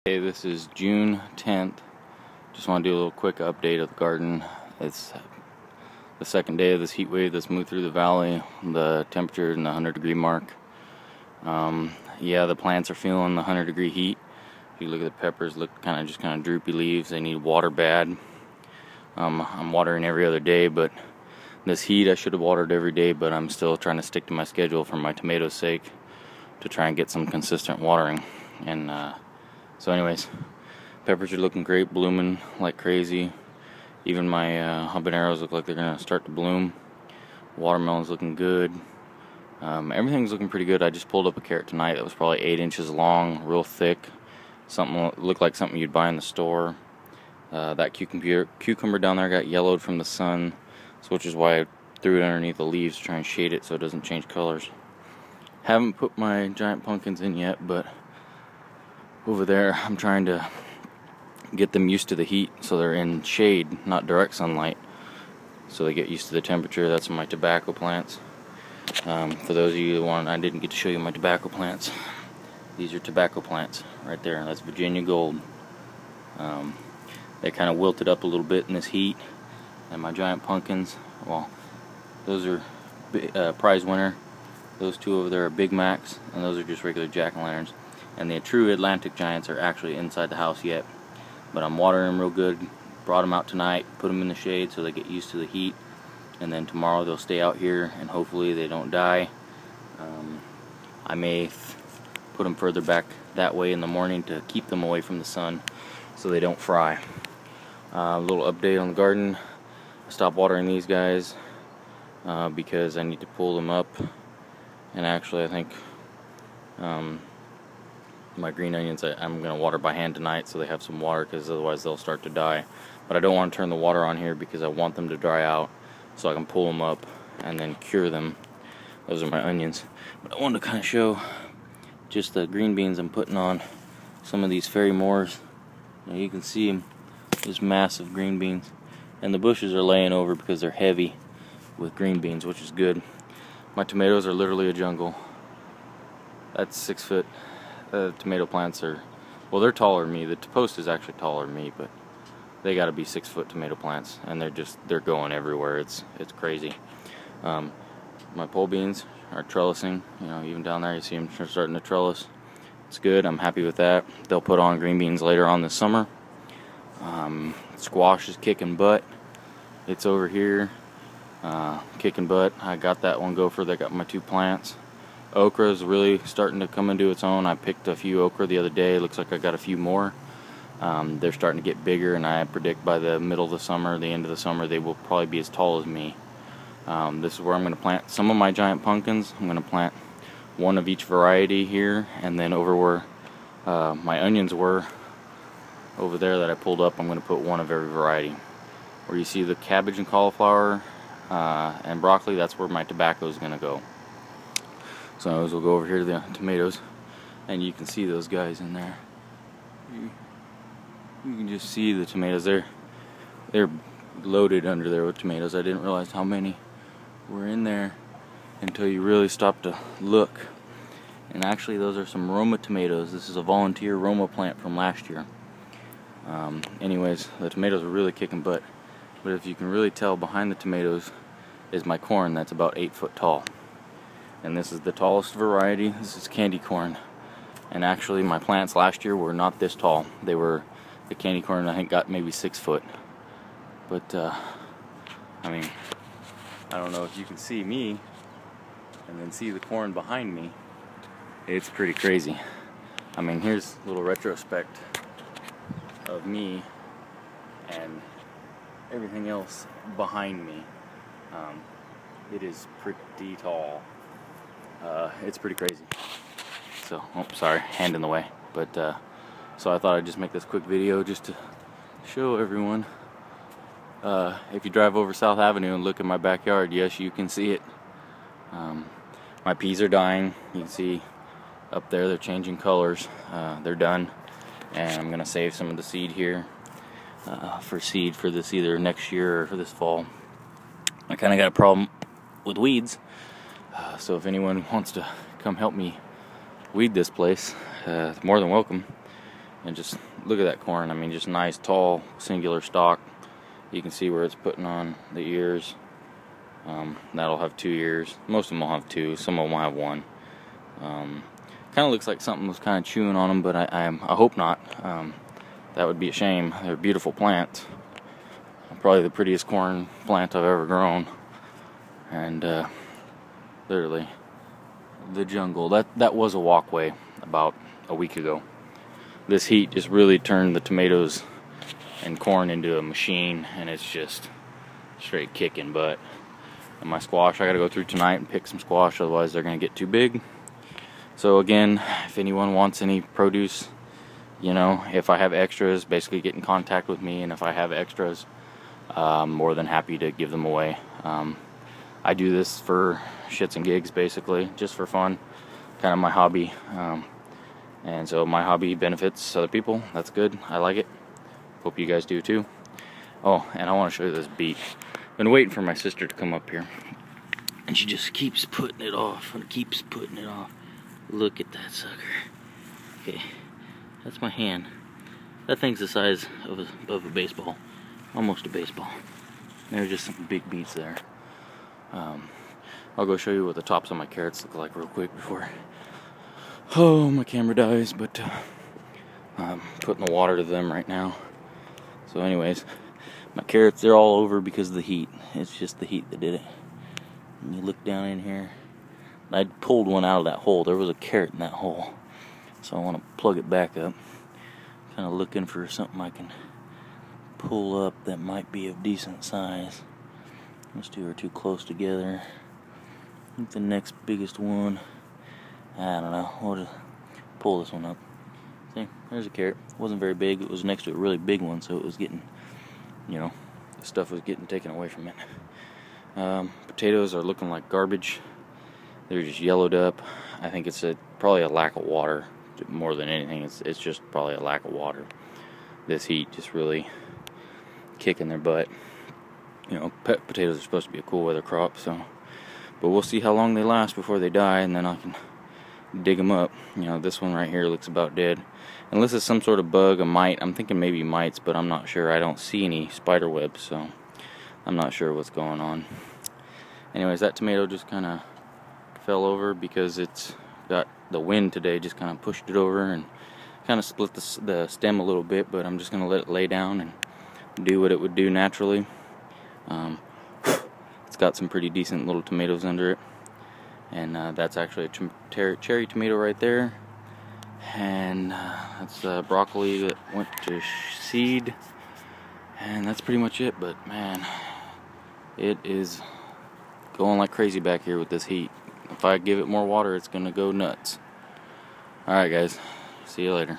Hey, this is June 10th. Just want to do a little quick update of the garden. It's the second day of this heat wave that's moved through the valley. The temperature in the 100-degree mark. Yeah, the plants are feeling the 100-degree heat. If you look at the peppers, look kind of droopy leaves. They need water bad. I'm watering every other day, but this heat I should have watered every day, but I'm still trying to stick to my schedule for my tomatoes' sake to try and get some consistent watering. And so anyways, peppers are looking great, blooming like crazy. Even my habaneros look like they're going to start to bloom. Watermelon's looking good. Everything's looking pretty good. I just pulled up a carrot tonight that was probably 8 inches long, real thick. Something looked like something you'd buy in the store. That cucumber down there got yellowed from the sun, which is why I threw it underneath the leaves to try and shade it so it doesn't change colors. Haven't put my giant pumpkins in yet, but over there I'm trying to get them used to the heat so they're in shade, not direct sunlight, so they get used to the temperature. That's my tobacco plants. For those of you who want, I didn't get to show you my tobacco plants. These are tobacco plants right there. That's Virginia Gold. They kind of wilted up a little bit in this heat. And my giant pumpkins, well, those are prize winner. Those two over there are Big Macs, and those are just regular jack-o'-lanterns. And the true Atlantic giants are actually inside the house yet. But I'm watering them real good. Brought them out tonight, put them in the shade so they get used to the heat. And then tomorrow they'll stay out here, and hopefully they don't die. I may put them further back that way in the morning to keep them away from the sun so they don't fry. A little update on the garden. I stopped watering these guys because I need to pull them up. And actually I think my green onions I'm going to water by hand tonight so they have some water, because otherwise they'll start to die. But I don't want to turn the water on here because I want them to dry out so I can pull them up and then cure them. Those are my onions. But I wanted to kind of show just the green beans I'm putting on some of these Fairy Moors. Now you can see them, just massive green beans. And the bushes are laying over because they're heavy with green beans, which is good. My tomatoes are literally a jungle. That's 6 foot. Tomato plants are, well, they're taller than me. The post is actually taller than me, but they got to be 6 foot tomato plants, and they're going everywhere. It's crazy. My pole beans are trellising. You know, even down there you see them starting to trellis. It's good. I'm happy with that. They'll put on green beans later on this summer. Squash is kicking butt. It's over here. Kicking butt. I got that one gopher that got my 2 plants. Okra is really starting to come into its own. I picked a few okra the other day. Looks like I got a few more. They're starting to get bigger, and I predict by the middle of the summer, the end of the summer, they will probably be as tall as me. This is where I'm going to plant some of my giant pumpkins. I'm going to plant one of each variety here, and then over where my onions were, over there that I pulled up, I'm going to put one of every variety. Where you see the cabbage and cauliflower and broccoli, that's where my tobacco is going to go. So we'll go over here to the tomatoes, and you can see those guys in there. You can just see the tomatoes. They're loaded under there with tomatoes. I didn't realize how many were in there until you really stop to look. And actually those are some Roma tomatoes. This is a volunteer Roma plant from last year. Anyways, the tomatoes are really kicking butt. But if you can really tell, behind the tomatoes is my corn that's about 8 foot tall. And this is the tallest variety. This is candy corn. And actually my plants last year were not this tall. They were, the candy corn I think got maybe 6 foot. But I mean, I don't know if you can see me and then see the corn behind me. It's pretty crazy. I mean, here's a little retrospect of me and everything else behind me. It is pretty tall. It's pretty crazy. So, oh, sorry, hand in the way. But so I thought I'd just make this quick video just to show everyone. If you drive over South Avenue and look at my backyard, yes, you can see it. My peas are dying. You can see up there they're changing colors. They're done, and I'm gonna save some of the seed here for seed for this either next year or for this fall. I kind of got a problem with weeds, so if anyone wants to come help me weed this place, more than welcome. And just look at that corn. I mean, just nice, tall, singular stalk. You can see where it's putting on the ears. That'll have 2 ears. Most of them will have 2. Some of them will have 1. Kind of looks like something was kind of chewing on them, but I hope not. That would be a shame. They're beautiful plants. Probably the prettiest corn plant I've ever grown. And literally, the jungle. That was a walkway about a week ago. This heat just really turned the tomatoes and corn into a machine, and it's just straight kicking butt. And my squash, I gotta go through tonight and pick some squash, otherwise they're gonna get too big. So again, if anyone wants any produce, you know, if I have extras, basically get in contact with me, and if I have extras, I'm more than happy to give them away. I do this for shits and gigs, basically, just for fun, kind of my hobby. And so my hobby benefits other people. That's good. I like it. Hope you guys do too. Oh, and I want to show you this beet. Been waiting for my sister to come up here, and she just keeps putting it off and keeps putting it off. Look at that sucker. Okay, that's my hand. That thing's the size of a baseball, almost a baseball. There's just some big beets there. I'll go show you what the tops of my carrots look like real quick before my camera dies, but I'm putting the water to them right now. So anyways, my carrots, they're all over because of the heat. It's just the heat that did it. And you look down in here, I pulled one out of that hole. There was a carrot in that hole, so I want to plug it back up. Kind of looking for something I can pull up that might be of decent size. Those two are too close together. I think the next biggest one, I don't know, we'll just pull this one up. See, there's a carrot. It wasn't very big. It was next to a really big one, so it was getting, you know, the stuff was getting taken away from it. Potatoes are looking like garbage. They're just yellowed up. I think it's probably a lack of water more than anything. It's just probably a lack of water. This heat just really kicking their butt. You know, potatoes are supposed to be a cool weather crop, so, but we'll see how long they last before they die, and then I can dig them up. You know, this one right here looks about dead. Unless it's some sort of bug, a mite. I'm thinking maybe mites, but I'm not sure. I don't see any spider webs, so I'm not sure what's going on. Anyways, that tomato just kind of fell over because it's got the wind today, just kind of pushed it over and kind of split the stem a little bit, but I'm just going to let it lay down and do what it would do naturally. It's got some pretty decent little tomatoes under it, and that's actually a cherry tomato right there, and that's broccoli that went to seed, and that's pretty much it. But man, it is going like crazy back here with this heat. If I give it more water, it's gonna go nuts. Alright guys, see you later.